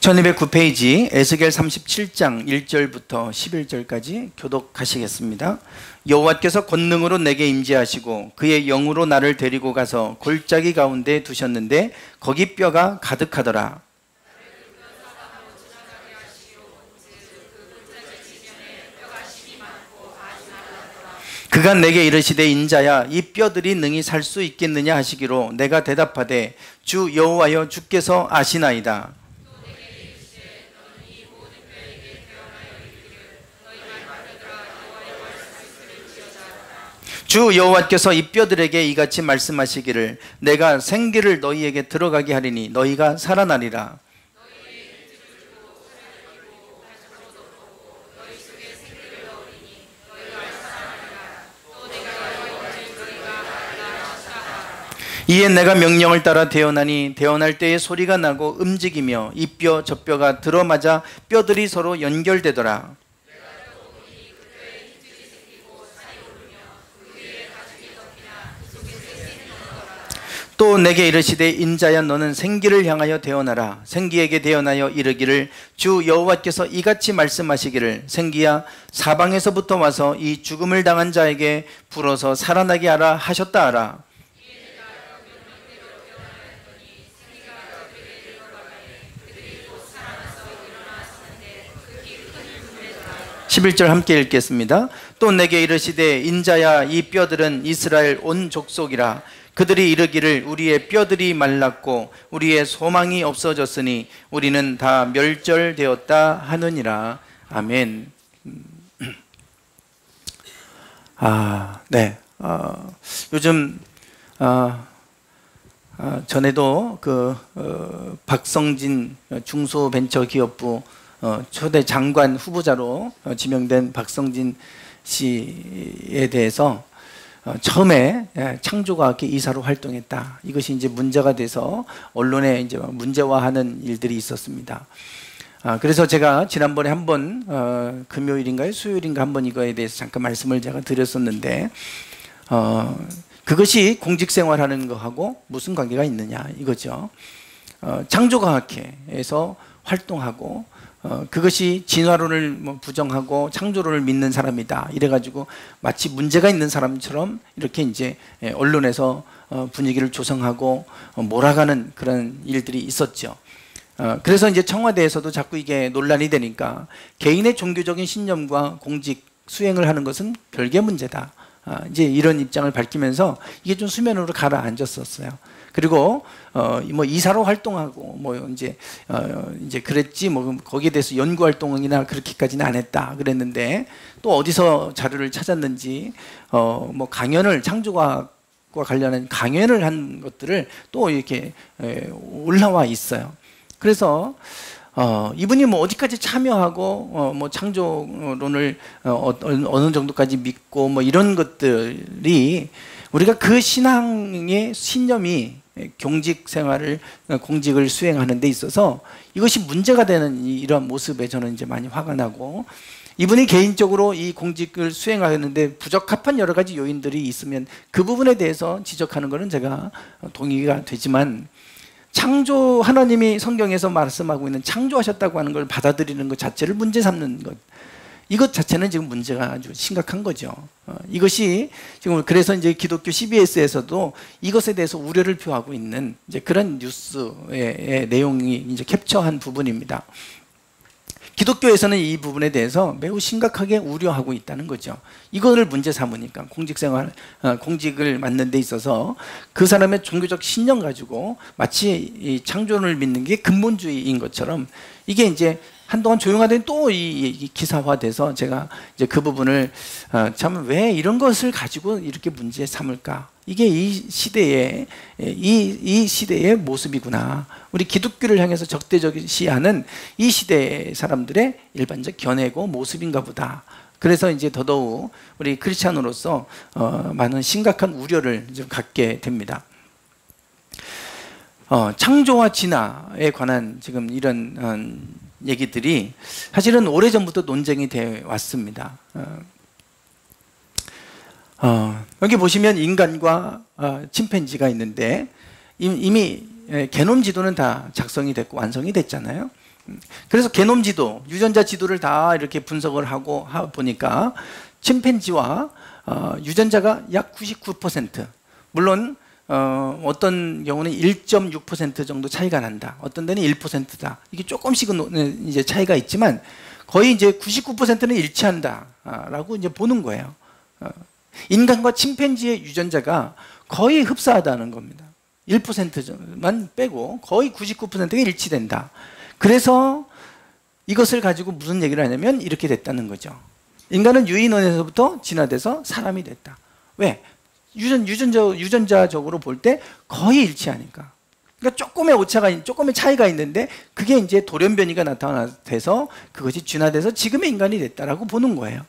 1209페이지 에스겔 37장 1절부터 11절까지 교독하시겠습니다. 여호와께서 권능으로 내게 임재하시고 그의 영으로 나를 데리고 가서 골짜기 가운데 두셨는데 거기 뼈가 가득하더라. 그가 내게 이르시되 인자야 이 뼈들이 능히 살 수 있겠느냐 하시기로 내가 대답하되 주 여호와여 주께서 아시나이다. 주 여호와께서 이 뼈들에게 이같이 말씀하시기를 내가 생기를 너희에게 들어가게 하리니 너희가 살아나리라. 이에 내가 명령을 따라 대언하니 대언할 때에 소리가 나고 움직이며 이 뼈 저 뼈가 들어맞아 뼈들이 서로 연결되더라. 또 내게 이르시되 인자야 너는 생기를 향하여 대언하라. 생기에게 대언하여 이르기를 주 여호와께서 이같이 말씀하시기를 생기야 사방에서부터 와서 이 죽음을 당한 자에게 불어서 살아나게 하라 하셨다 하라. 11절 함께 읽겠습니다. 또 내게 이르시되 인자야 이 뼈들은 이스라엘 온 족속이라. 그들이 이르기를 우리의 뼈들이 말랐고 우리의 소망이 없어졌으니 우리는 다 멸절되었다 하느니라. 아멘. 네. 요즘 전에도 박성진 중소벤처기업부 초대 장관 후보자로 지명된 박성진 씨에 대해서 처음에 창조과학회 이사로 활동했다. 이것이 이제 문제가 돼서 언론에 이제 문제화하는 일들이 있었습니다. 그래서 제가 지난번에 한번 금요일인가요? 수요일인가 한번 이거에 대해서 잠깐 말씀을 제가 드렸었는데 그것이 공직생활하는 거하고 무슨 관계가 있느냐 이거죠. 창조과학회에서 활동하고 그것이 진화론을 부정하고 창조론을 믿는 사람이다 이래가지고 마치 문제가 있는 사람처럼 이렇게 이제 언론에서 분위기를 조성하고 몰아가는 그런 일들이 있었죠. 그래서 이제 청와대에서도 자꾸 이게 논란이 되니까 개인의 종교적인 신념과 공직 수행을 하는 것은 별개 문제다. 이제 이런 입장을 밝히면서 이게 좀 수면으로 가라앉았었어요. 그리고 뭐 이사로 활동하고 뭐 이제 그랬지 뭐 거기에 대해서 연구 활동이나 그렇게까지는 안 했다 그랬는데 또 어디서 자료를 찾았는지 뭐 강연을 창조과학과 관련한 강연을 한 것들을 또 이렇게 올라와 있어요. 그래서 이분이 뭐 어디까지 참여하고 뭐 창조론을 어느 정도까지 믿고 뭐 이런 것들이 우리가 그 신앙의 신념이 공직을 수행하는 데 있어서 이것이 문제가 되는 이런 모습에 저는 이제 많이 화가 나고 이분이 개인적으로 이 공직을 수행하는데 부적합한 여러 가지 요인들이 있으면 그 부분에 대해서 지적하는 것은 제가 동의가 되지만 창조 하나님이 성경에서 말씀하고 있는 창조하셨다고 하는 걸 받아들이는 것 자체를 문제 삼는 것 이것 자체는 지금 문제가 아주 심각한 거죠. 이것이 지금 그래서 이제 기독교 CBS에서도 이것에 대해서 우려를 표하고 있는 이제 그런 뉴스의 내용이 이제 캡처한 부분입니다. 기독교에서는 이 부분에 대해서 매우 심각하게 우려하고 있다는 거죠. 이거를 문제 삼으니까 공직을 맡는 데 있어서 그 사람의 종교적 신념 가지고 마치 이 창조론을 믿는 게 근본주의인 것처럼 이게 이제 한동안 조용하더니 또 이 기사화돼서 제가 이제 그 부분을 참 왜 이런 것을 가지고 이렇게 문제 삼을까? 이게 이 시대의 이 시대의 모습이구나. 우리 기독교를 향해서 적대적이시하는 이 시대의 사람들의 일반적 견해고 모습인가 보다. 그래서 이제 더더욱 우리 크리스찬으로서 많은 심각한 우려를 좀 갖게 됩니다. 창조와 진화에 관한 지금 이런 얘기들이 사실은 오래전부터 논쟁이 되어 왔습니다. 여기 보시면 인간과 침팬지가 있는데 이미 게놈 지도는 다 작성이 됐고 완성이 됐잖아요. 그래서 게놈 지도, 유전자 지도를 다 이렇게 분석을 하고 보니까 침팬지와 유전자가 약 99%, 물론 어떤 경우는 1.6% 정도 차이가 난다. 어떤 데는 1%다. 이게 조금씩은 이제 차이가 있지만 거의 이제 99%는 일치한다라고 이제 보는 거예요. 인간과 침팬지의 유전자가 거의 흡사하다는 겁니다. 1%만 빼고 거의 99%가 일치된다. 그래서 이것을 가지고 무슨 얘기를 하냐면 이렇게 됐다는 거죠. 인간은 유인원에서부터 진화돼서 사람이 됐다. 왜? 유전자적으로 볼 때 거의 일치하니까. 그러니까 조금의 차이가 있는데 그게 이제 돌연변이가 나타나서 그것이 진화돼서 지금의 인간이 됐다라고 보는 거예요.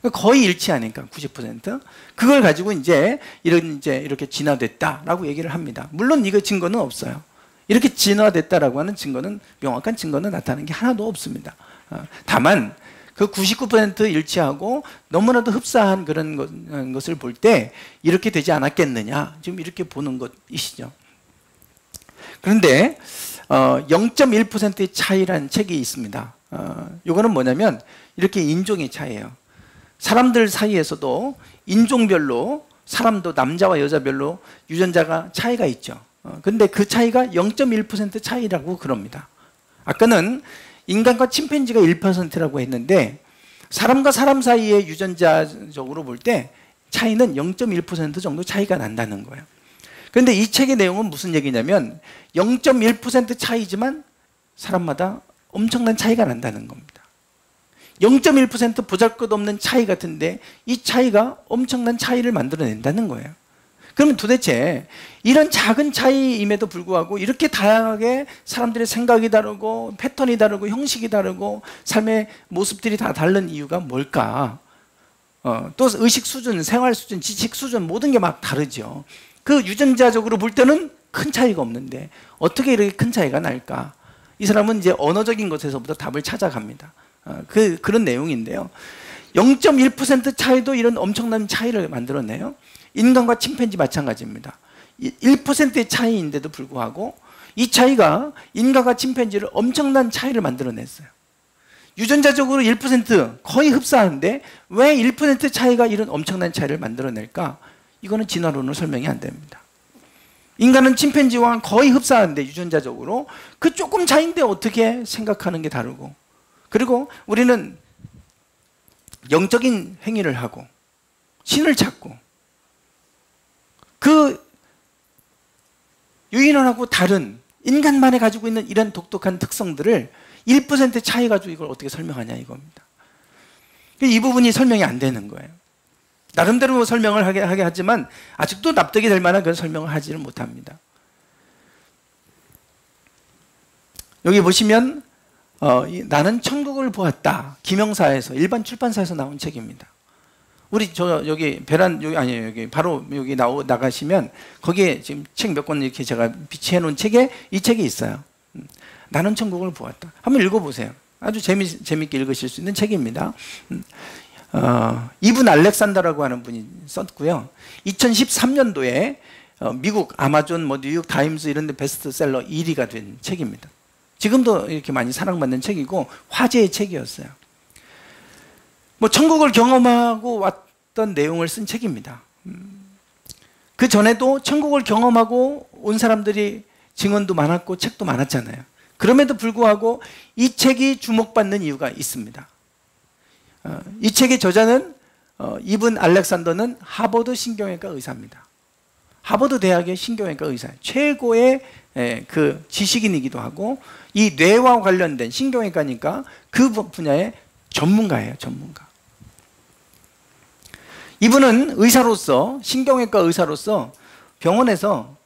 그러니까 거의 일치하니까 90%. 그걸 가지고 이제 이렇게 진화됐다라고 얘기를 합니다. 물론 이거 증거는 없어요. 이렇게 진화됐다라고 하는 증거는, 명확한 증거는 나타나는 게 하나도 없습니다. 다만 그 99% 일치하고 너무나도 흡사한 그런 것을 볼 때 이렇게 되지 않았겠느냐, 지금 이렇게 보는 것이시죠. 그런데 0.1%의 차이라는 책이 있습니다. 이거는 뭐냐면 이렇게 인종의 차이예요. 사람들 사이에서도 인종별로, 사람도 남자와 여자별로 유전자가 차이가 있죠. 근데 그 차이가 0.1% 차이라고 그럽니다. 아까는 인간과 침팬지가 1%라고 했는데 사람과 사람 사이의 유전자적으로 볼 때 차이는 0.1% 정도 차이가 난다는 거예요. 그런데 이 책의 내용은 무슨 얘기냐면 0.1% 차이지만 사람마다 엄청난 차이가 난다는 겁니다. 0.1% 보잘것없는 차이 같은데 이 차이가 엄청난 차이를 만들어낸다는 거예요. 그러면 도대체 이런 작은 차이임에도 불구하고 이렇게 다양하게 사람들의 생각이 다르고 패턴이 다르고 형식이 다르고 삶의 모습들이 다 다른 이유가 뭘까? 또 의식 수준, 생활 수준, 지식 수준 모든 게 막 다르죠. 그 유전자적으로 볼 때는 큰 차이가 없는데 어떻게 이렇게 큰 차이가 날까? 이 사람은 이제 언어적인 것에서부터 답을 찾아갑니다. 그런 내용인데요. 0.1% 차이도 이런 엄청난 차이를 만들어내요. 인간과 침팬지 마찬가지입니다. 1%의 차이인데도 불구하고 이 차이가 인간과 침팬지를 엄청난 차이를 만들어냈어요. 유전자적으로 1% 거의 흡사한데 왜 1% 차이가 이런 엄청난 차이를 만들어낼까? 이거는 진화론으로 설명이 안 됩니다. 인간은 침팬지와 거의 흡사한데 유전자적으로 그 조금 차이인데 어떻게 생각하는 게 다르고, 그리고 우리는 영적인 행위를 하고 신을 찾고 그 유인원하고 다른 인간만이 가지고 있는 이런 독특한 특성들을 1% 차이 가지고 이걸 어떻게 설명하냐 이겁니다. 이 부분이 설명이 안 되는 거예요. 나름대로 설명을 하게 하지만 아직도 납득이 될 만한 그런 설명을 하지를 못합니다. 여기 보시면 나는 천국을 보았다. 김영사에서, 일반 출판사에서 나온 책입니다. 우리 여기 여기 바로 여기 나가시면 거기에 지금 책 몇 권 이렇게 제가 비치해 놓은 책에 이 책이 있어요. 나는 천국을 보았다. 한번 읽어보세요. 아주 재밌게 읽으실 수 있는 책입니다. 이분 알렉산더라고 하는 분이 썼고요. 2013년도에 미국 아마존, 뉴욕 타임스 이런 데 베스트셀러 1위가 된 책입니다. 지금도 이렇게 많이 사랑받는 책이고 화제의 책이었어요. 천국을 경험하고 왔던 내용을 쓴 책입니다. 그 전에도 천국을 경험하고 온 사람들이 증언도 많았고 책도 많았잖아요. 그럼에도 불구하고 이 책이 주목받는 이유가 있습니다. 이 책의 저자는 이분 알렉산더는 하버드 신경외과 의사입니다. 하버드 대학의 신경외과 의사, 최고의 그 지식인이기도 하고 이 뇌와 관련된 신경외과니까 그 분야의 전문가예요, 전문가. 이분은 의사로서, 신경외과 의사로서 병원에서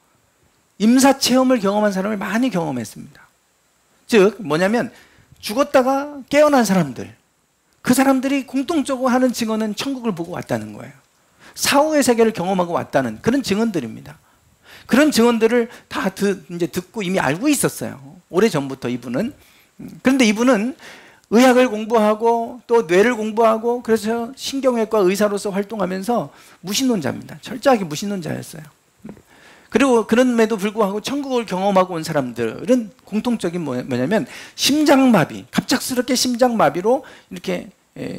임사체험을 경험한 사람을 많이 경험했습니다. 즉 뭐냐면 죽었다가 깨어난 사람들, 그 사람들이 공통적으로 하는 증언은 천국을 보고 왔다는 거예요. 사후의 세계를 경험하고 왔다는 그런 증언들입니다. 그런 증언들을 다 이제 듣고 이미 알고 있었어요. 오래전부터 이분은. 그런데 이분은 의학을 공부하고 또 뇌를 공부하고 그래서 신경외과 의사로서 활동하면서 무신론자입니다. 철저하게 무신론자였어요. 그리고 그럼에도 불구하고 천국을 경험하고 온 사람들은 공통적인 뭐냐면 심장마비, 갑작스럽게 심장마비로 이렇게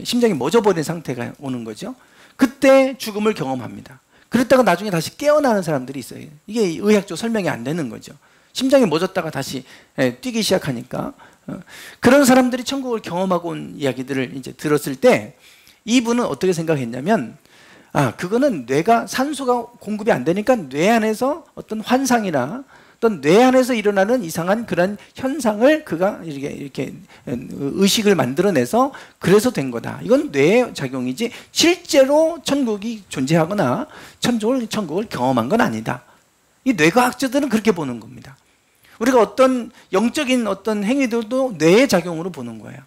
심장이 멎어버린 상태가 오는 거죠. 그때 죽음을 경험합니다. 그랬다가 나중에 다시 깨어나는 사람들이 있어요. 이게 의학적 설명이 안 되는 거죠. 심장이 멎었다가 다시 뛰기 시작하니까. 그런 사람들이 천국을 경험하고 온 이야기들을 이제 들었을 때 이분은 어떻게 생각했냐면, 그거는 뇌가 산소가 공급이 안 되니까 뇌 안에서 어떤 환상이나 어떤 뇌 안에서 일어나는 이상한 그런 현상을 그가 이렇게 의식을 만들어내서 그래서 된 거다. 이건 뇌의 작용이지 실제로 천국이 존재하거나 천국을 경험한 건 아니다. 이 뇌과학자들은 그렇게 보는 겁니다. 우리가 어떤 영적인 어떤 행위들도 뇌의 작용으로 보는 거예요.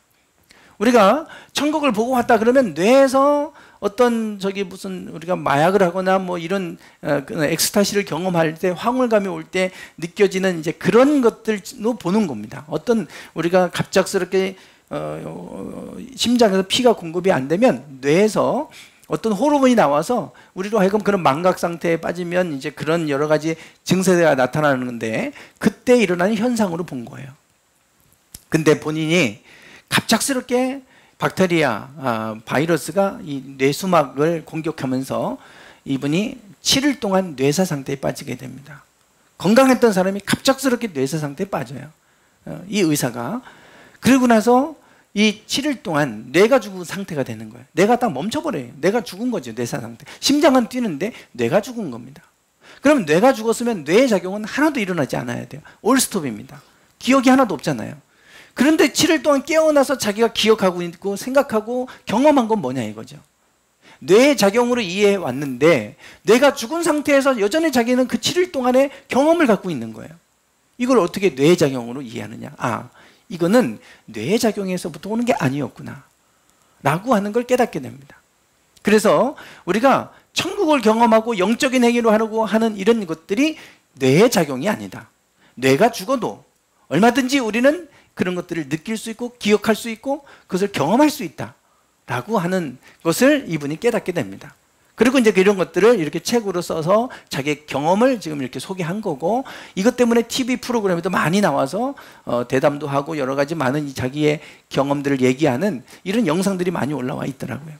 우리가 천국을 보고 왔다 그러면 뇌에서 어떤 무슨 우리가 마약을 하거나 뭐 이런 엑스타시를 경험할 때 황홀감이 올 때 느껴지는 이제 그런 것들로 보는 겁니다. 어떤 우리가 갑작스럽게 심장에서 피가 공급이 안 되면 뇌에서 어떤 호르몬이 나와서 우리로 하여금 그런 망각 상태에 빠지면 이제 그런 여러 가지 증세가 나타나는 건데 그때 일어나는 현상으로 본 거예요. 근데 본인이 갑작스럽게 박테리아, 바이러스가 이 뇌수막을 공격하면서 이분이 7일 동안 뇌사 상태에 빠지게 됩니다. 건강했던 사람이 갑작스럽게 뇌사 상태에 빠져요. 이 의사가. 그러고 나서 이 7일 동안 뇌가 죽은 상태가 되는 거예요. 뇌가 딱 멈춰버려요. 뇌가 죽은 거죠. 뇌사 상태. 심장은 뛰는데 뇌가 죽은 겁니다. 그럼 뇌가 죽었으면 뇌의 작용은 하나도 일어나지 않아야 돼요. 올스톱입니다. 기억이 하나도 없잖아요. 그런데 7일 동안 깨어나서 자기가 기억하고 있고 생각하고 경험한 건 뭐냐 이거죠. 뇌의 작용으로 이해해 왔는데 뇌가 죽은 상태에서 여전히 자기는 그 7일 동안의 경험을 갖고 있는 거예요. 이걸 어떻게 뇌의 작용으로 이해하느냐. 이거는 뇌의 작용에서부터 오는 게 아니었구나 라고 하는 걸 깨닫게 됩니다. 그래서 우리가 천국을 경험하고 영적인 행위로 하려고 하는 이런 것들이 뇌의 작용이 아니다. 뇌가 죽어도 얼마든지 우리는 그런 것들을 느낄 수 있고 기억할 수 있고 그것을 경험할 수 있다 라고 하는 것을 이분이 깨닫게 됩니다. 그리고 이제 이런 것들을 이렇게 책으로 써서 자기의 경험을 지금 이렇게 소개한 거고, 이것 때문에 TV 프로그램에도 많이 나와서 대담도 하고 여러 가지 많은 자기의 경험들을 얘기하는 이런 영상들이 많이 올라와 있더라고요.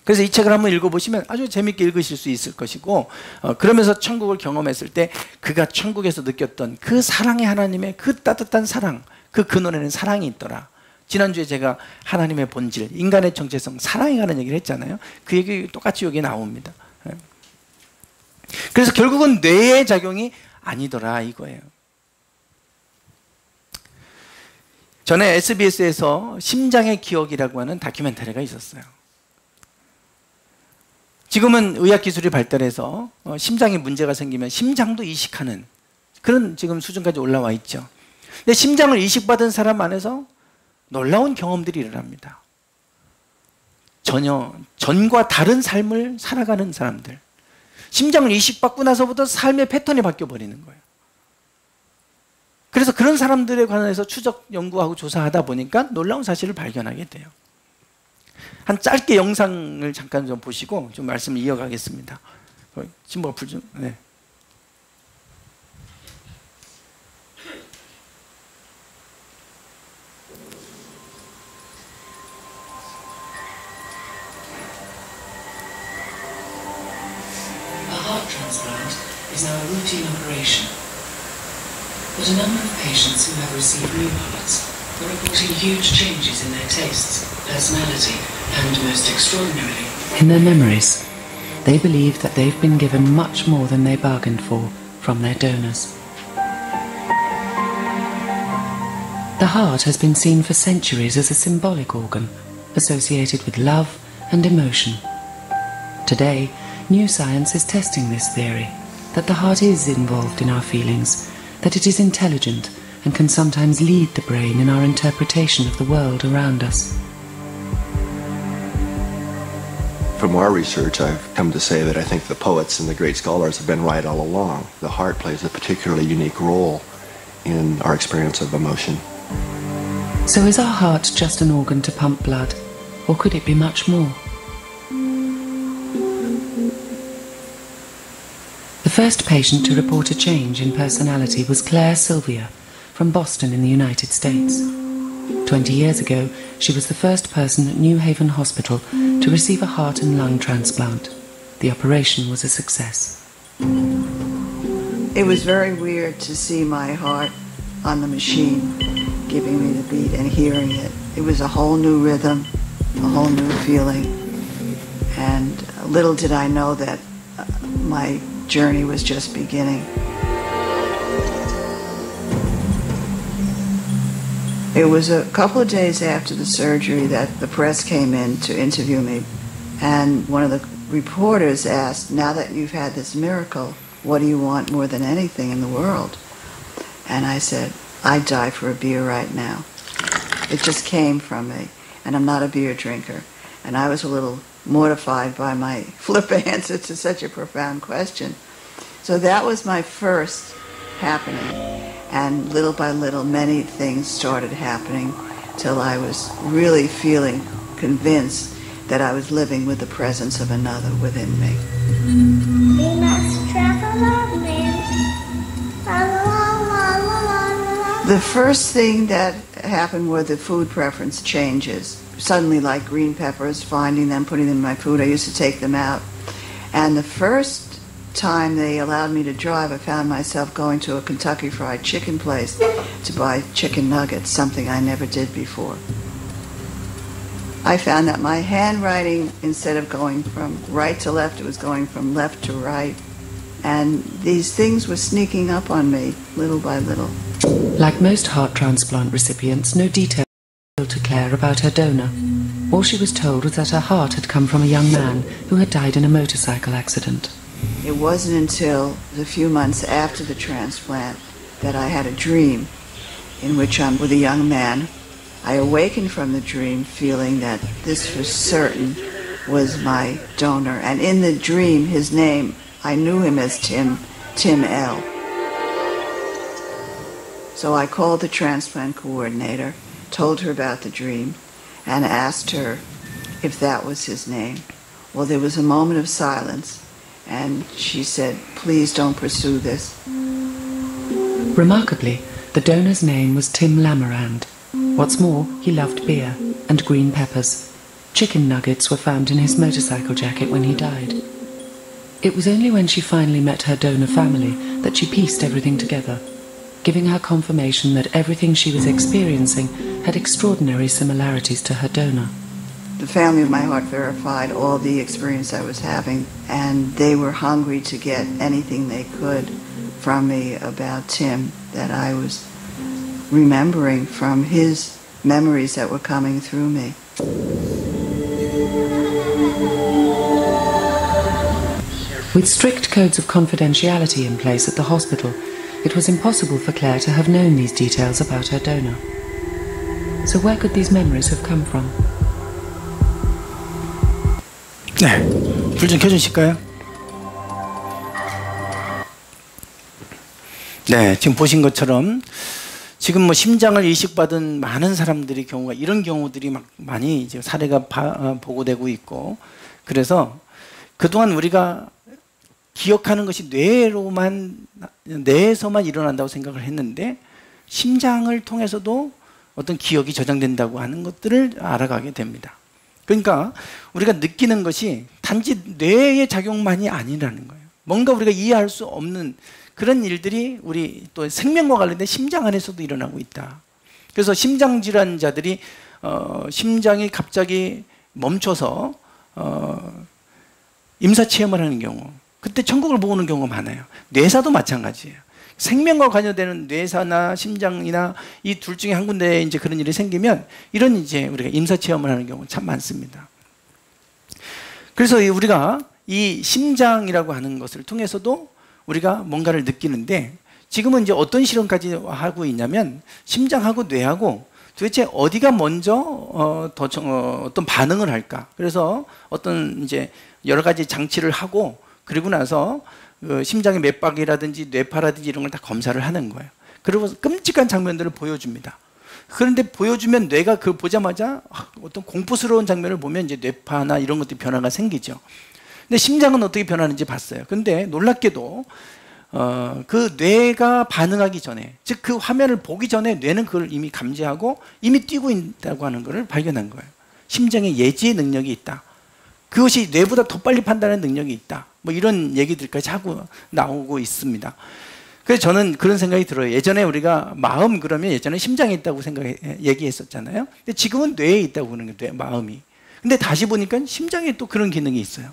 그래서 이 책을 한번 읽어보시면 아주 재밌게 읽으실 수 있을 것이고, 그러면서 천국을 경험했을 때 그가 천국에서 느꼈던 그 사랑의 하나님의 그 따뜻한 사랑, 그 근원에는 사랑이 있더라. 지난주에 제가 하나님의 본질, 인간의 정체성, 사랑에 관한 얘기를 했잖아요. 그 얘기 똑같이 여기에 나옵니다. 그래서 결국은 뇌의 작용이 아니더라 이거예요. 전에 SBS에서 심장의 기억이라고 하는 다큐멘터리가 있었어요. 지금은 의학기술이 발달해서 심장에 문제가 생기면 심장도 이식하는 그런 지금 수준까지 올라와 있죠. 근데 심장을 이식받은 사람 안에서 놀라운 경험들이 일어납니다. 전혀 전과 다른 삶을 살아가는 사람들. 심장을 이식받고 나서부터 삶의 패턴이 바뀌어버리는 거예요. 그래서 그런 사람들에 관해서 추적 연구하고 조사하다 보니까 놀라운 사실을 발견하게 돼요. 한 짧게 영상을 잠깐 좀 보시고 좀 말씀을 이어가겠습니다. 신부가 불 좀. 네. Transplant is now a routine operation, but a number of patients who have received new hearts are reporting huge changes in their tastes, personality, and most extraordinarily, in their memories. They believe that they've been given much more than they bargained for from their donors. The heart has been seen for centuries as a symbolic organ associated with love and emotion. Today, new science is testing this theory, that the heart is involved in our feelings, that it is intelligent and can sometimes lead the brain in our interpretation of the world around us. From our research, I've come to say that I think the poets and the great scholars have been right all along. The heart plays a particularly unique role in our experience of emotion. So is our heart just an organ to pump blood, or could it be much more? The first patient to report a change in personality was Claire Sylvia from Boston in the United States. 20 years ago, she was the first person at New Haven Hospital to receive a heart and lung transplant. The operation was a success. It was very weird to see my heart on the machine giving me the beat and hearing it. It was a whole new rhythm, a whole new feeling. And little did I know that my journey was just beginning. It was a couple of days after the surgery that the press came in to interview me, and one of the reporters asked, now that you've had this miracle, what do you want more than anything in the world? And I said, I'd die for a beer right now. It just came from me, and I'm not a beer drinker. And I was a little mortified by my flip answer to such a profound question. So that was my first happening. And little by little, many things started happening till I was really feeling convinced that I was living with the presence of another within me. We must travel on, man. La, la, la, la, la, la. The first thing that happened were the food preference changes. Suddenly, like green peppers, finding them, putting them in my food, I used to take them out. And the first time they allowed me to drive, I found myself going to a Kentucky Fried Chicken place to buy chicken nuggets, something I never did before. I found that my handwriting, instead of going from right to left, it was going from left to right. And these things were sneaking up on me, little by little. Like most heart transplant recipients, no details were told to Claire about her donor. All she was told was that her heart had come from a young man who had died in a motorcycle accident. It wasn't until a few months after the transplant that I had a dream in which I'm with a young man. I awakened from the dream feeling that this for certain was my donor. And in the dream, his name, I knew him as Tim L. So I called the transplant coordinator, told her about the dream, and asked her if that was his name. Well, there was a moment of silence. And she said, please don't pursue this. Remarkably, the donor's name was Tim Lamarand. What's more, he loved beer and green peppers. Chicken nuggets were found in his motorcycle jacket when he died. It was only when she finally met her donor family that she pieced everything together, giving her confirmation that everything she was experiencing had extraordinary similarities to her donor. The family of my heart verified all the experience I was having, and they were hungry to get anything they could from me about Tim that I was remembering from his memories that were coming through me. With strict codes of confidentiality in place at the hospital, it was impossible for Claire to have known these details about her donor. So where could these memories have come from? 네, 불 좀 켜주실까요? 네, 지금 보신 것처럼 지금 뭐 심장을 이식받은 많은 사람들의 경우가 이런 경우들이 막 많이 이제 사례가 보고되고 있고, 그래서 그동안 우리가 기억하는 것이 뇌에서만 일어난다고 생각을 했는데 심장을 통해서도 어떤 기억이 저장된다고 하는 것들을 알아가게 됩니다. 그러니까 우리가 느끼는 것이 단지 뇌의 작용만이 아니라는 거예요. 뭔가 우리가 이해할 수 없는 그런 일들이 우리 또 생명과 관련된 심장 안에서도 일어나고 있다. 그래서 심장 질환자들이 심장이 갑자기 멈춰서 임사 체험을 하는 경우, 그때 천국을 보고 오는 경우가 많아요. 뇌사도 마찬가지예요. 생명과 관여되는 뇌사나 심장이나 이 둘 중에 한 군데에 이제 그런 일이 생기면 이런 이제 우리가 임사 체험을 하는 경우 참 많습니다. 그래서 우리가 이 심장이라고 하는 것을 통해서도 우리가 뭔가를 느끼는데, 지금은 이제 어떤 실험까지 하고 있냐면 심장하고 뇌하고 도대체 어디가 먼저 어떤 반응을 할까? 그래서 어떤 이제 여러 가지 장치를 하고 그리고 나서 심장의 맥박이라든지 뇌파라든지 이런 걸 다 검사를 하는 거예요. 그리고 끔찍한 장면들을 보여줍니다. 그런데 보여주면 뇌가 그걸 보자마자 어떤 공포스러운 장면을 보면 이제 뇌파나 이런 것들이 변화가 생기죠. 근데 심장은 어떻게 변하는지 봤어요. 근데 놀랍게도 그 뇌가 반응하기 전에, 즉 그 화면을 보기 전에 뇌는 그걸 이미 감지하고 이미 뛰고 있다고 하는 것을 발견한 거예요. 심장에 예지의 능력이 있다. 그것이 뇌보다 더 빨리 판단하는 능력이 있다. 뭐 이런 얘기들까지 하고 나오고 있습니다. 그래서 저는 그런 생각이 들어요. 예전에 우리가 마음 그러면 예전에 심장에 있다고 얘기했었잖아요. 근데 지금은 뇌에 있다고 그러는 거예요. 마음이. 근데 다시 보니까 심장에 또 그런 기능이 있어요.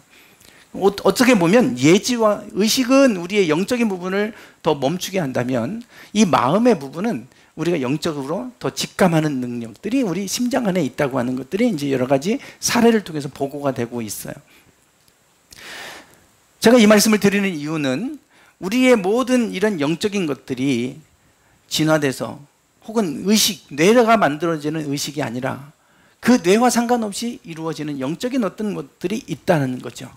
어떻게 보면 예지와 의식은 우리의 영적인 부분을 더 멈추게 한다면 이 마음의 부분은 우리가 영적으로 더 직감하는 능력들이 우리 심장 안에 있다고 하는 것들이 이제 여러 가지 사례를 통해서 보고가 되고 있어요. 제가 이 말씀을 드리는 이유는 우리의 모든 이런 영적인 것들이 진화돼서 혹은 의식, 뇌가 만들어지는 의식이 아니라 그 뇌와 상관없이 이루어지는 영적인 어떤 것들이 있다는 거죠.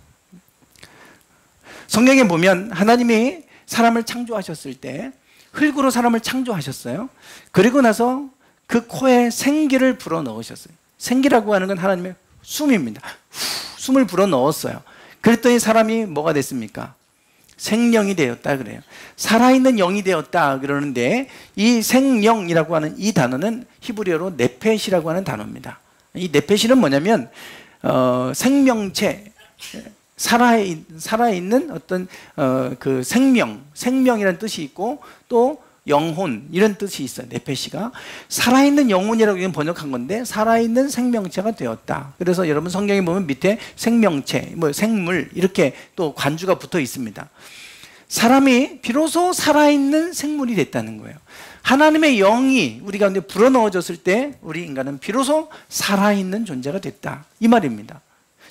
성경에 보면 하나님이 사람을 창조하셨을 때 흙으로 사람을 창조하셨어요. 그리고 나서 그 코에 생기를 불어넣으셨어요. 생기라고 하는 건 하나님의 숨입니다. 숨을 불어넣었어요. 그랬더니 사람이 뭐가 됐습니까? 생명이 되었다 그래요. 살아있는 영이 되었다 그러는데 이 생명이라고 하는 이 단어는 히브리어로 네펫이라고 하는 단어입니다. 이 네펫은 뭐냐면 생명체, 살아있는 어떤 그 생명이라는 뜻이 있고 또 영혼 이런 뜻이 있어요. 네펫이가 살아있는 영혼이라고 번역한 건데 살아있는 생명체가 되었다. 그래서 여러분 성경에 보면 밑에 생명체, 뭐 생물 이렇게 또 관주가 붙어 있습니다. 사람이 비로소 살아있는 생물이 됐다는 거예요. 하나님의 영이 우리 가운데 불어넣어졌을 때 우리 인간은 비로소 살아있는 존재가 됐다 이 말입니다.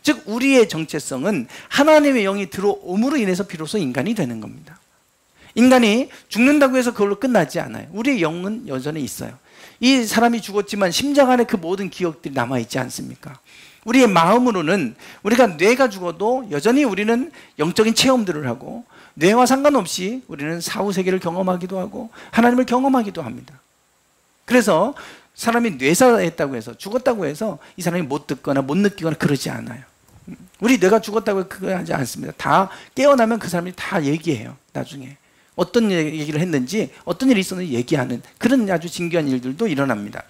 즉 우리의 정체성은 하나님의 영이 들어옴으로 인해서 비로소 인간이 되는 겁니다. 인간이 죽는다고 해서 그걸로 끝나지 않아요. 우리의 영은 여전히 있어요. 이 사람이 죽었지만 심장 안에 그 모든 기억들이 남아있지 않습니까? 우리의 마음으로는 우리가 뇌가 죽어도 여전히 우리는 영적인 체험들을 하고 뇌와 상관없이 우리는 사후세계를 경험하기도 하고 하나님을 경험하기도 합니다. 그래서 사람이 뇌사했다고 해서 죽었다고 해서 이 사람이 못 듣거나 못 느끼거나 그러지 않아요. 우리 뇌가 죽었다고 그거 하지 않습니다. 다 깨어나면 그 사람이 다 얘기해요. 나중에 어떤 얘기를 했는지 어떤 일이 있었는지 얘기하는 그런 아주 진귀한 일들도 일어납니다.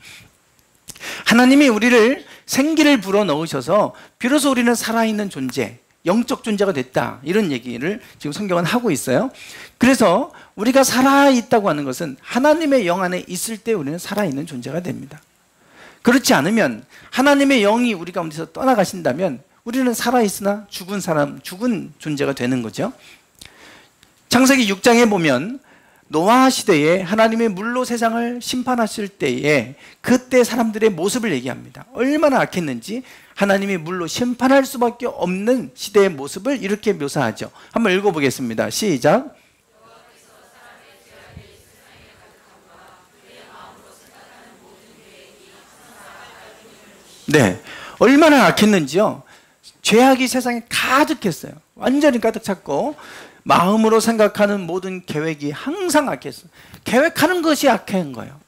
하나님이 우리를 생기를 불어넣으셔서 비로소 우리는 살아있는 존재, 영적 존재가 됐다 이런 얘기를 지금 성경은 하고 있어요. 그래서 우리가 살아있다고 하는 것은 하나님의 영 안에 있을 때 우리는 살아있는 존재가 됩니다. 그렇지 않으면 하나님의 영이 우리 가운데서 떠나가신다면 우리는 살아있으나 죽은 사람, 죽은 존재가 되는 거죠. 창세기 6장에 보면 노아 시대에 하나님의 물로 세상을 심판하실 때에 그때 사람들의 모습을 얘기합니다. 얼마나 악했는지 하나님이 물로 심판할 수밖에 없는 시대의 모습을 이렇게 묘사하죠. 한번 읽어보겠습니다. 시작. 네, 얼마나 악했는지요. 죄악이 세상에 가득했어요. 완전히 가득 찼고 마음으로 생각하는 모든 계획이 항상 악했어요. 계획하는 것이 악한 거예요.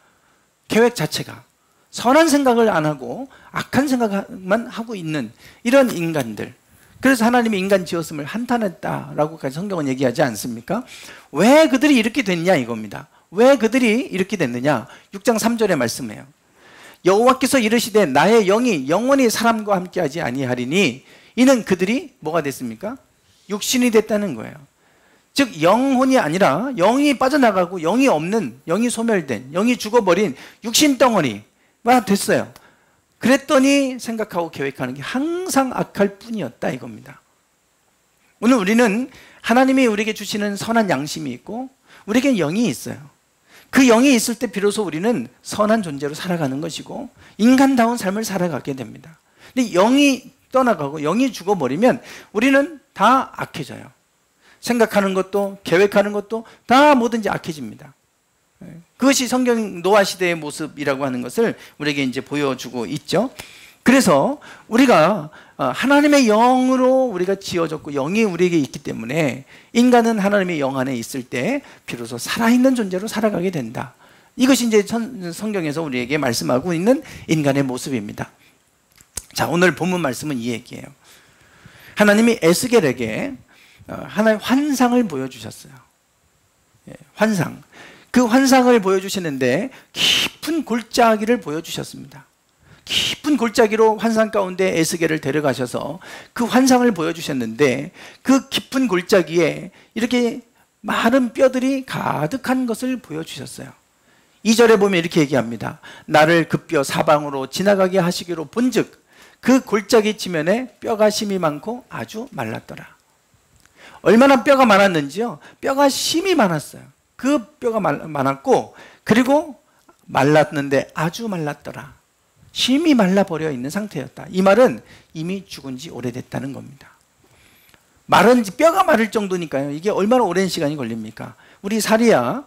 계획 자체가 선한 생각을 안 하고 악한 생각만 하고 있는 이런 인간들. 그래서 하나님이 인간 지었음을 한탄했다라고까지 성경은 얘기하지 않습니까? 왜 그들이 이렇게 됐냐 이겁니다. 왜 그들이 이렇게 됐느냐? 6장 3절에 말씀해요. 여호와께서 이르시되 나의 영이 영원히 사람과 함께하지 아니하리니 이는 그들이 뭐가 됐습니까? 육신이 됐다는 거예요. 즉 영혼이 아니라 영이 빠져나가고 영이 없는, 영이 소멸된, 영이 죽어버린 육신 덩어리가 됐어요. 그랬더니 생각하고 계획하는 게 항상 악할 뿐이었다 이겁니다. 오늘 우리는 하나님이 우리에게 주시는 선한 양심이 있고 우리에게 영이 있어요. 그 영이 있을 때 비로소 우리는 선한 존재로 살아가는 것이고 인간다운 삶을 살아가게 됩니다. 근데 영이 떠나가고 영이 죽어버리면 우리는 다 악해져요. 생각하는 것도 계획하는 것도 다 뭐든지 악해집니다. 그것이 성경 노아 시대의 모습이라고 하는 것을 우리에게 이제 보여주고 있죠. 그래서 우리가 하나님의 영으로 우리가 지어졌고 영이 우리에게 있기 때문에 인간은 하나님의 영 안에 있을 때 비로소 살아있는 존재로 살아가게 된다. 이것이 이제 성경에서 우리에게 말씀하고 있는 인간의 모습입니다. 자, 오늘 본문 말씀은 이 얘기예요. 하나님이 에스겔에게 하나의 환상을 보여주셨어요. 환상. 그 환상을 보여주시는데 깊은 골짜기를 보여주셨습니다. 깊은 골짜기로 환상 가운데 에스겔을 데려가셔서 그 환상을 보여주셨는데 그 깊은 골짜기에 이렇게 마른 뼈들이 가득한 것을 보여주셨어요. 2절에 보면 이렇게 얘기합니다. 나를 그 뼈 사방으로 지나가게 하시기로 본즉 그 골짜기 지면에 뼈가 심이 많고 아주 말랐더라. 얼마나 뼈가 많았는지요? 뼈가 심이 많았어요. 그 뼈가 많았고 그리고 말랐는데 아주 말랐더라. 심이 말라버려 있는 상태였다. 이 말은 이미 죽은 지 오래됐다는 겁니다. 뼈가 마를 정도니까요. 이게 얼마나 오랜 시간이 걸립니까? 우리 살이야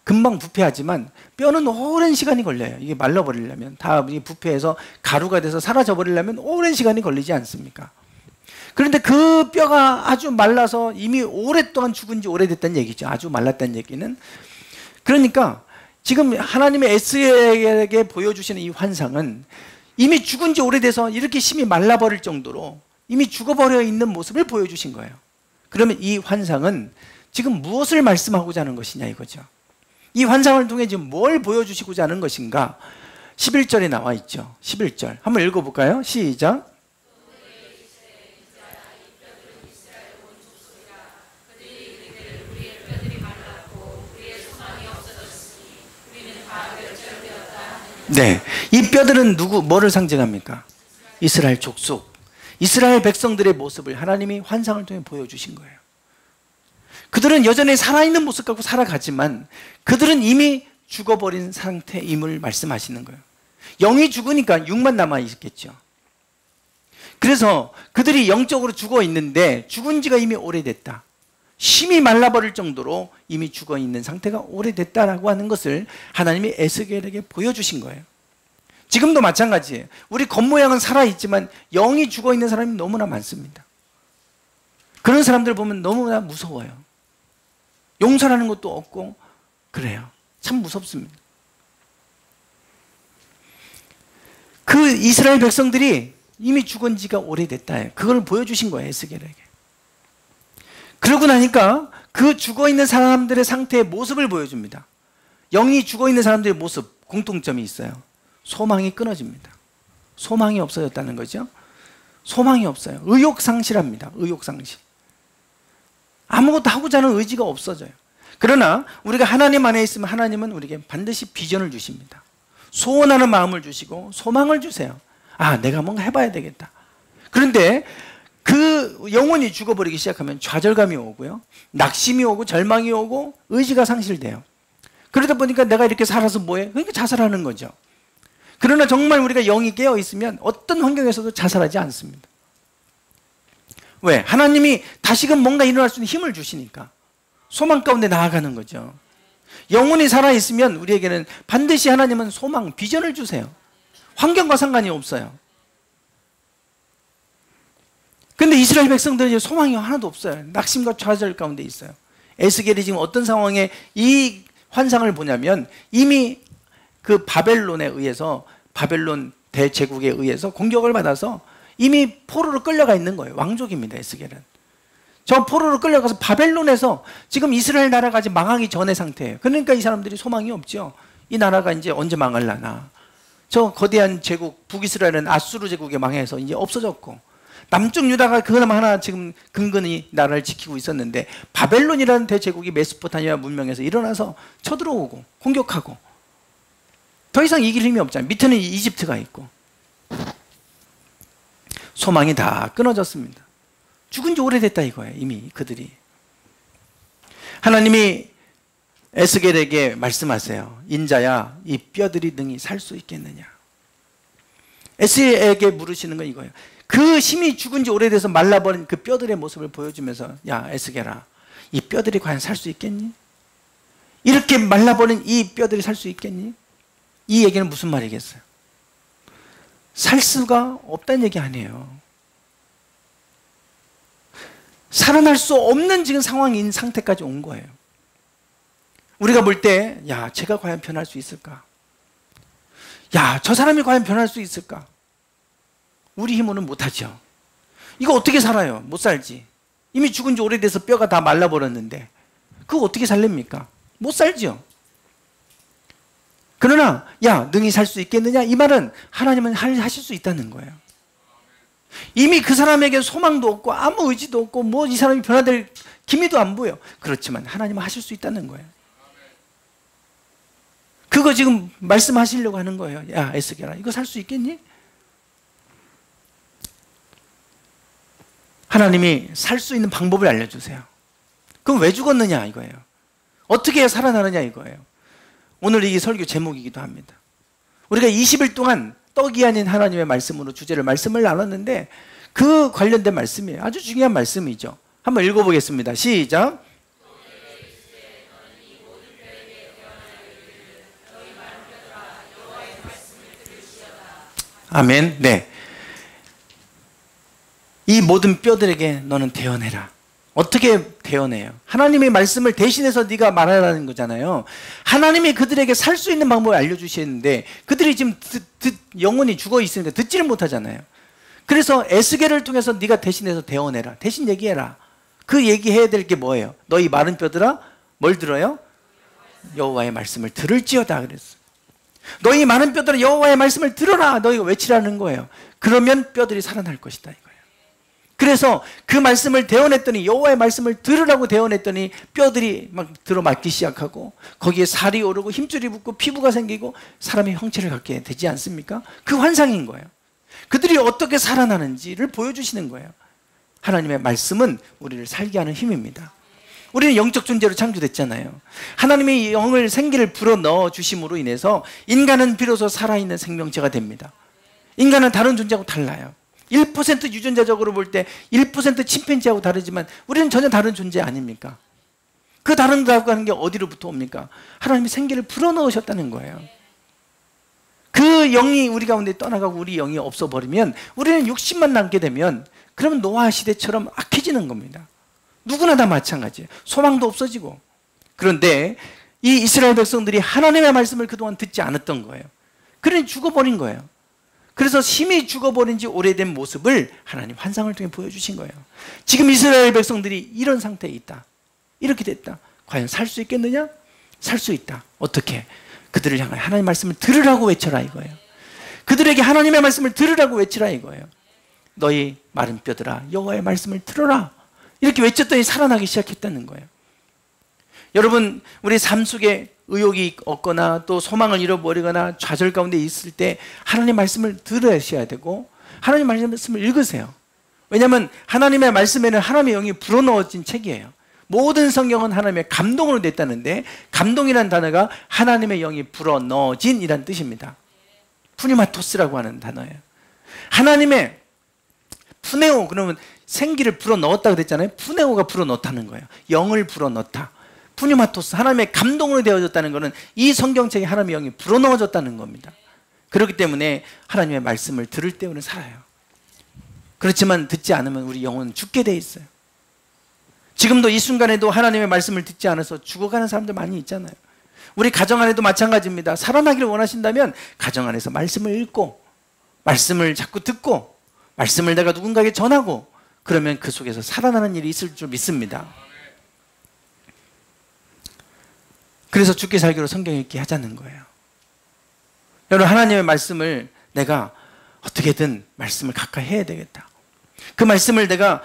금방 부패하지만 뼈는 오랜 시간이 걸려요. 이게 말라버리려면 다 부패해서 가루가 돼서 사라져 버리려면 오랜 시간이 걸리지 않습니까? 그런데 그 뼈가 아주 말라서 이미 오랫동안 죽은 지 오래됐다는 얘기죠. 아주 말랐다는 얘기는. 그러니까 지금 하나님의 에스겔에게 보여주시는 이 환상은 이미 죽은 지 오래돼서 이렇게 심히 말라버릴 정도로 이미 죽어버려 있는 모습을 보여주신 거예요. 그러면 이 환상은 지금 무엇을 말씀하고자 하는 것이냐 이거죠. 이 환상을 통해 지금 뭘 보여주시고자 하는 것인가? 11절에 나와 있죠. 11절 한번 읽어볼까요? 시작. 네, 이 뼈들은 뭐를 상징합니까? 이스라엘 족속, 이스라엘 백성들의 모습을 하나님이 환상을 통해 보여주신 거예요. 그들은 여전히 살아있는 모습 갖고 살아가지만 그들은 이미 죽어버린 상태임을 말씀하시는 거예요. 영이 죽으니까 육만 남아있겠죠. 그래서 그들이 영적으로 죽어 있는데 죽은 지가 이미 오래됐다. 심히 말라버릴 정도로 이미 죽어 있는 상태가 오래됐다라고 하는 것을 하나님이 에스겔에게 보여주신 거예요. 지금도 마찬가지예요. 우리 겉모양은 살아있지만 영이 죽어 있는 사람이 너무나 많습니다. 그런 사람들 보면 너무나 무서워요. 용서라는 것도 없고 그래요. 참 무섭습니다. 그 이스라엘 백성들이 이미 죽은 지가 오래됐다. 그걸 보여주신 거예요. 에스겔에게. 그러고 나니까 그 죽어있는 사람들의 상태의 모습을 보여줍니다. 영이 죽어있는 사람들의 모습, 공통점이 있어요. 소망이 끊어집니다. 소망이 없어졌다는 거죠. 소망이 없어요. 의욕상실합니다. 의욕상실. 아무것도 하고자 하는 의지가 없어져요. 그러나 우리가 하나님 안에 있으면 하나님은 우리에게 반드시 비전을 주십니다. 소원하는 마음을 주시고 소망을 주세요. 아, 내가 뭔가 해봐야 되겠다. 그런데 그 영혼이 죽어버리기 시작하면 좌절감이 오고요, 낙심이 오고 절망이 오고 의지가 상실돼요. 그러다 보니까 내가 이렇게 살아서 뭐해? 그러니까 자살하는 거죠. 그러나 정말 우리가 영이 깨어있으면 어떤 환경에서도 자살하지 않습니다. 왜? 하나님이 다시금 뭔가 일어날 수 있는 힘을 주시니까 소망 가운데 나아가는 거죠. 영혼이 살아있으면 우리에게는 반드시 하나님은 소망, 비전을 주세요. 환경과 상관이 없어요. 근데 이스라엘 백성들은 소망이 하나도 없어요. 낙심과 좌절 가운데 있어요. 에스겔이 지금 어떤 상황에 이 환상을 보냐면 이미 그 바벨론에 의해서, 바벨론 대제국에 의해서 공격을 받아서 이미 포로로 끌려가 있는 거예요. 왕족입니다. 에스겔은. 저 포로로 끌려가서 바벨론에서 지금 이스라엘 나라가 아직 망하기 전의 상태예요. 그러니까 이 사람들이 소망이 없죠. 이 나라가 이제 언제 망할라나. 저 거대한 제국, 북이스라엘은 아수르 제국에 망해서 이제 없어졌고, 남쪽 유다가 그나마 하나 지금 근근히 나라를 지키고 있었는데 바벨론이라는 대제국이 메소포타미아 문명에서 일어나서 쳐들어오고 공격하고 더 이상 이길 힘이 없잖아요. 밑에는 이집트가 있고. 소망이 다 끊어졌습니다. 죽은 지 오래됐다 이거예요. 이미 그들이. 하나님이 에스겔에게 말씀하세요. 인자야, 이 뼈들이 능히 살 수 있겠느냐. 에스겔에게 물으시는 건 이거예요. 그 심히 죽은 지 오래돼서 말라버린 그 뼈들의 모습을 보여주면서, 야 에스겔아, 이 뼈들이 과연 살 수 있겠니? 이렇게 말라버린 이 뼈들이 살 수 있겠니? 이 얘기는 무슨 말이겠어요? 살 수가 없다는 얘기 아니에요. 살아날 수 없는 지금 상황인 상태까지 온 거예요. 우리가 볼 때, 야, 제가 과연 변할 수 있을까? 야, 저 사람이 과연 변할 수 있을까? 우리 힘으로는 못하죠. 이거 어떻게 살아요? 못 살지. 이미 죽은 지 오래돼서 뼈가 다 말라버렸는데 그거 어떻게 살렵니까? 못 살죠. 그러나 야 능히 살 수 있겠느냐? 이 말은 하나님은 하실 수 있다는 거예요. 이미 그 사람에게 소망도 없고 아무 의지도 없고 뭐 이 사람이 변화될 기미도 안 보여. 그렇지만 하나님은 하실 수 있다는 거예요. 그거 지금 말씀하시려고 하는 거예요. 야 에스겔아 이거 살 수 있겠니? 하나님이 살 수 있는 방법을 알려주세요. 그럼 왜 죽었느냐 이거예요. 어떻게 해야 살아나느냐 이거예요. 오늘 이 설교 제목이기도 합니다. 우리가 20일 동안 떡이 아닌 하나님의 말씀으로 주제를 말씀을 나눴는데 그 관련된 말씀이에요. 아주 중요한 말씀이죠. 한번 읽어보겠습니다. 시작. 아멘. 네. 이 모든 뼈들에게 너는 대언해라. 어떻게 대언해요? 하나님의 말씀을 대신해서 네가 말하라는 거잖아요. 하나님이 그들에게 살 수 있는 방법을 알려주시는데 그들이 지금 영혼이 죽어 있으니까 듣지를 못하잖아요. 그래서 에스겔을 통해서 네가 대신해서 대언해라. 대신 얘기해라. 그 얘기해야 될 게 뭐예요? 너희 마른 뼈들아 뭘 들어요? 여호와의 말씀을 들을지어다 그랬어. 너희 마른 뼈들아 여호와의 말씀을 들어라. 너희가 외치라는 거예요. 그러면 뼈들이 살아날 것이다 이거예요. 그래서 그 말씀을 대언했더니 여호와의 말씀을 들으라고 대언했더니 뼈들이 막 들어맞기 시작하고 거기에 살이 오르고 힘줄이 붙고 피부가 생기고 사람의 형체를 갖게 되지 않습니까? 그 환상인 거예요. 그들이 어떻게 살아나는지를 보여주시는 거예요. 하나님의 말씀은 우리를 살게 하는 힘입니다. 우리는 영적 존재로 창조됐잖아요. 하나님이 영을 생기를 불어넣어 주심으로 인해서 인간은 비로소 살아있는 생명체가 됩니다. 인간은 다른 존재하고 달라요. 1% 유전자적으로 볼 때 1% 침팬지하고 다르지만 우리는 전혀 다른 존재 아닙니까? 그 다른다고 하는 게 어디로부터 옵니까? 하나님이 생기를 불어넣으셨다는 거예요. 그 영이 우리 가운데 떠나가고 우리 영이 없어버리면 우리는 육신만 남게 되면 그러면 노아 시대처럼 악해지는 겁니다. 누구나 다 마찬가지예요. 소망도 없어지고. 그런데 이 이스라엘 백성들이 하나님의 말씀을 그동안 듣지 않았던 거예요. 그러니 죽어버린 거예요. 그래서 심히 죽어버린 지 오래된 모습을 하나님 환상을 통해 보여주신 거예요. 지금 이스라엘 백성들이 이런 상태에 있다. 이렇게 됐다. 과연 살 수 있겠느냐? 살 수 있다. 어떻게? 그들을 향해 하나님의 말씀을 들으라고 외쳐라 이거예요. 그들에게 하나님의 말씀을 들으라고 외치라 이거예요. 너희 마른 뼈들아 여호와의 말씀을 들어라. 이렇게 외쳤더니 살아나기 시작했다는 거예요. 여러분 우리 삶 속에 의욕이 없거나 또 소망을 잃어버리거나 좌절 가운데 있을 때 하나님의 말씀을 들으셔야 되고 하나님의 말씀을 읽으세요. 왜냐하면 하나님의 말씀에는 하나님의 영이 불어넣어진 책이에요. 모든 성경은 하나님의 감동으로 됐다는데 감동이라는 단어가 하나님의 영이 불어넣어진 이란 뜻입니다. 푸니마토스라고 하는 단어예요. 하나님의 푸네오 그러면 생기를 불어넣었다 그랬잖아요. 푸네오가 불어넣다는 거예요. 영을 불어넣다. 푸니마토스 하나님의 감동으로 되어졌다는 것은 이 성경책에 하나님의 영이 불어넣어졌다는 겁니다. 그렇기 때문에 하나님의 말씀을 들을 때 우리는 살아요. 그렇지만 듣지 않으면 우리 영혼은 죽게 돼 있어요. 지금도 이 순간에도 하나님의 말씀을 듣지 않아서 죽어가는 사람들 많이 있잖아요. 우리 가정 안에도 마찬가지입니다. 살아나기를 원하신다면 가정 안에서 말씀을 읽고 말씀을 자꾸 듣고 말씀을 내가 누군가에게 전하고 그러면 그 속에서 살아나는 일이 있을 줄 믿습니다. 그래서 죽게 살기로 성경 읽기 하자는 거예요. 여러분 하나님의 말씀을 내가 어떻게든 말씀을 가까이 해야 되겠다. 그 말씀을 내가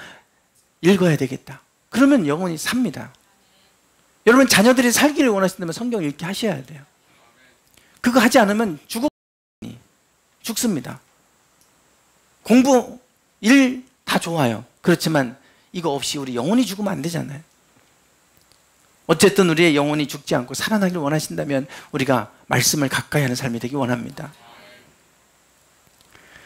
읽어야 되겠다. 그러면 영혼이 삽니다. 여러분 자녀들이 살기를 원하신다면 성경 읽기 하셔야 돼요. 그거 하지 않으면 죽습니다. 공부, 일 다 좋아요. 그렇지만 이거 없이 우리 영혼이 죽으면 안 되잖아요. 어쨌든 우리의 영혼이 죽지 않고 살아나기를 원하신다면 우리가 말씀을 가까이 하는 삶이 되기 원합니다.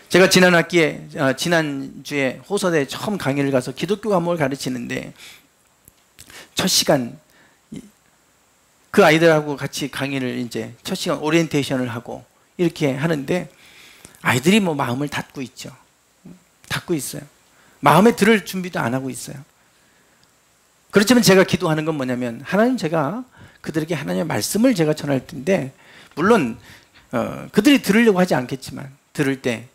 제가 지난주에 호서대에 처음 강의를 가서 기독교 과목을 가르치는데 첫 시간 그 아이들하고 같이 강의를 이제 첫 시간 오리엔테이션을 하고 이렇게 하는데 아이들이 뭐 마음을 닫고 있죠. 닫고 있어요. 마음에 들을 준비도 안 하고 있어요. 그렇지만 제가 기도하는 건 뭐냐면 하나님 제가 그들에게 하나님의 말씀을 제가 전할 텐데 물론 그들이 들으려고 하지 않겠지만 들을 때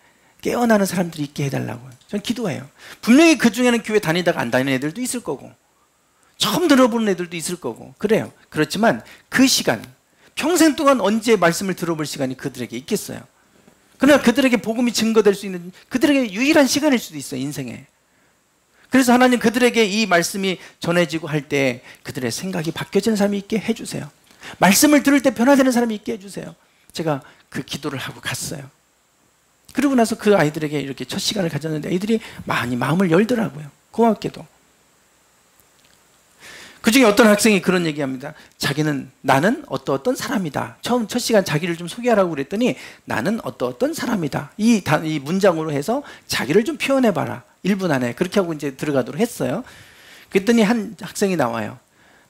깨어나는 사람들이 있게 해달라고요. 전 기도해요. 분명히 그 중에는 교회 다니다가 안 다니는 애들도 있을 거고 처음 들어보는 애들도 있을 거고 그래요. 그렇지만 그 시간, 평생 동안 언제 말씀을 들어볼 시간이 그들에게 있겠어요. 그러나 그들에게 복음이 증거될 수 있는 그들에게 유일한 시간일 수도 있어요. 인생에. 그래서 하나님 그들에게 이 말씀이 전해지고 할 때 그들의 생각이 바뀌어지는 사람이 있게 해주세요. 말씀을 들을 때 변화되는 사람이 있게 해주세요. 제가 그 기도를 하고 갔어요. 그러고 나서 그 아이들에게 이렇게 첫 시간을 가졌는데 아이들이 많이 마음을 열더라고요. 고맙게도. 그 중에 어떤 학생이 그런 얘기합니다. 자기는 나는 어떤 사람이다. 처음 첫 시간 자기를 좀 소개하라고 그랬더니 나는 어떤 사람이다. 이 문장으로 해서 자기를 좀 표현해봐라. 1분 안에 그렇게 하고 이제 들어가도록 했어요. 그랬더니 한 학생이 나와요.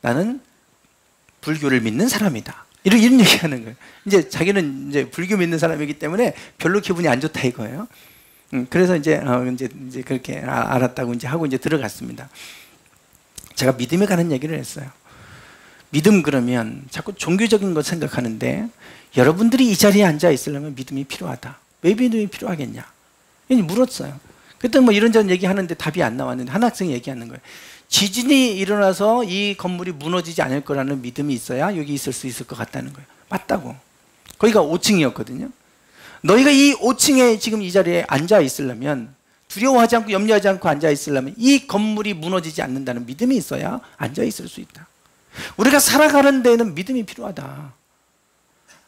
나는 불교를 믿는 사람이다. 이런 얘기하는 거예요. 이제 자기는 이제 불교 믿는 사람이기 때문에 별로 기분이 안 좋다 이거예요. 그래서 이제 그렇게 알았다고 이제 하고 이제 들어갔습니다. 제가 믿음에 관한 얘기를 했어요. 믿음 그러면 자꾸 종교적인 것 생각하는데 여러분들이 이 자리에 앉아 있으려면 믿음이 필요하다. 왜 믿음이 필요하겠냐? 물었어요. 그랬더니 뭐 이런저런 얘기하는데 답이 안 나왔는데 한 학생이 얘기하는 거예요. 지진이 일어나서 이 건물이 무너지지 않을 거라는 믿음이 있어야 여기 있을 수 있을 것 같다는 거예요. 맞다고. 거기가 5층이었거든요. 너희가 이 5층에 지금 이 자리에 앉아 있으려면 두려워하지 않고 염려하지 않고 앉아 있으려면 이 건물이 무너지지 않는다는 믿음이 있어야 앉아 있을 수 있다. 우리가 살아가는 데에는 믿음이 필요하다.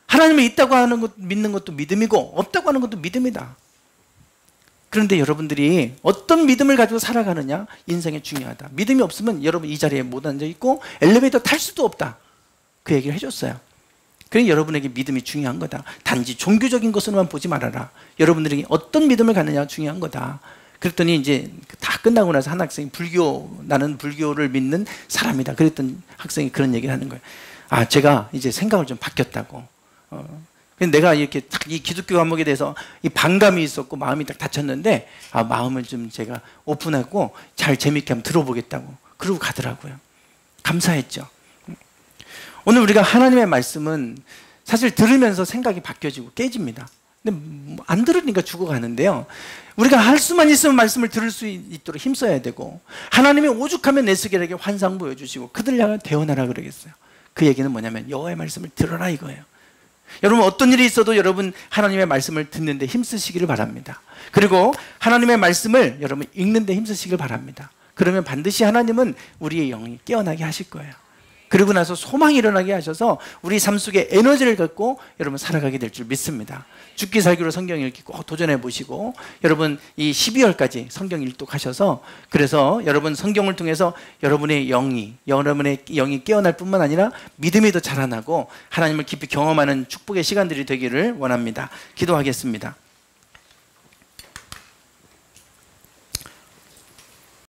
하나님이 있다고 하는 것 믿는 것도 믿음이고 없다고 하는 것도 믿음이다. 그런데 여러분들이 어떤 믿음을 가지고 살아가느냐 인생에 중요하다. 믿음이 없으면 여러분 이 자리에 못 앉아 있고 엘리베이터 탈 수도 없다. 그 얘기를 해줬어요. 그러니 여러분에게 믿음이 중요한 거다. 단지 종교적인 것으로만 보지 말아라. 여러분들에게 어떤 믿음을 갖느냐가 중요한 거다. 그랬더니 이제 다 끝나고 나서 한 학생이 나는 불교를 믿는 사람이다. 그랬더니 학생이 그런 얘기를 하는 거예요. 아, 제가 이제 생각을 좀 바뀌었다고. 내가 이렇게 딱 이 기독교 과목에 대해서 이 반감이 있었고 마음이 딱 닫혔는데 마음을 좀 제가 오픈하고 잘 재밌게 한번 들어보겠다고. 그러고 가더라고요. 감사했죠. 오늘 우리가 하나님의 말씀은 사실 들으면서 생각이 바뀌어지고 깨집니다. 근데 안 들으니까 죽어가는데요. 우리가 할 수만 있으면 말씀을 들을 수 있도록 힘써야 되고 하나님이 오죽하면 에스겔에게 환상 보여주시고 그들 향해 대언하라 그러겠어요. 그 얘기는 뭐냐면 여호와의 말씀을 들어라 이거예요. 여러분 어떤 일이 있어도 여러분 하나님의 말씀을 듣는데 힘쓰시기를 바랍니다. 그리고 하나님의 말씀을 여러분 읽는데 힘쓰시기를 바랍니다. 그러면 반드시 하나님은 우리의 영이 깨어나게 하실 거예요. 그러고 나서 소망이 일어나게 하셔서 우리 삶 속에 에너지를 갖고 여러분 살아가게 될 줄 믿습니다. 죽기 살기로 성경 읽기 꼭 도전해 보시고 여러분 이 12월까지 성경 일독하셔서 그래서 여러분 성경을 통해서 여러분의 영이 깨어날 뿐만 아니라 믿음이 더 자라나고 하나님을 깊이 경험하는 축복의 시간들이 되기를 원합니다. 기도하겠습니다.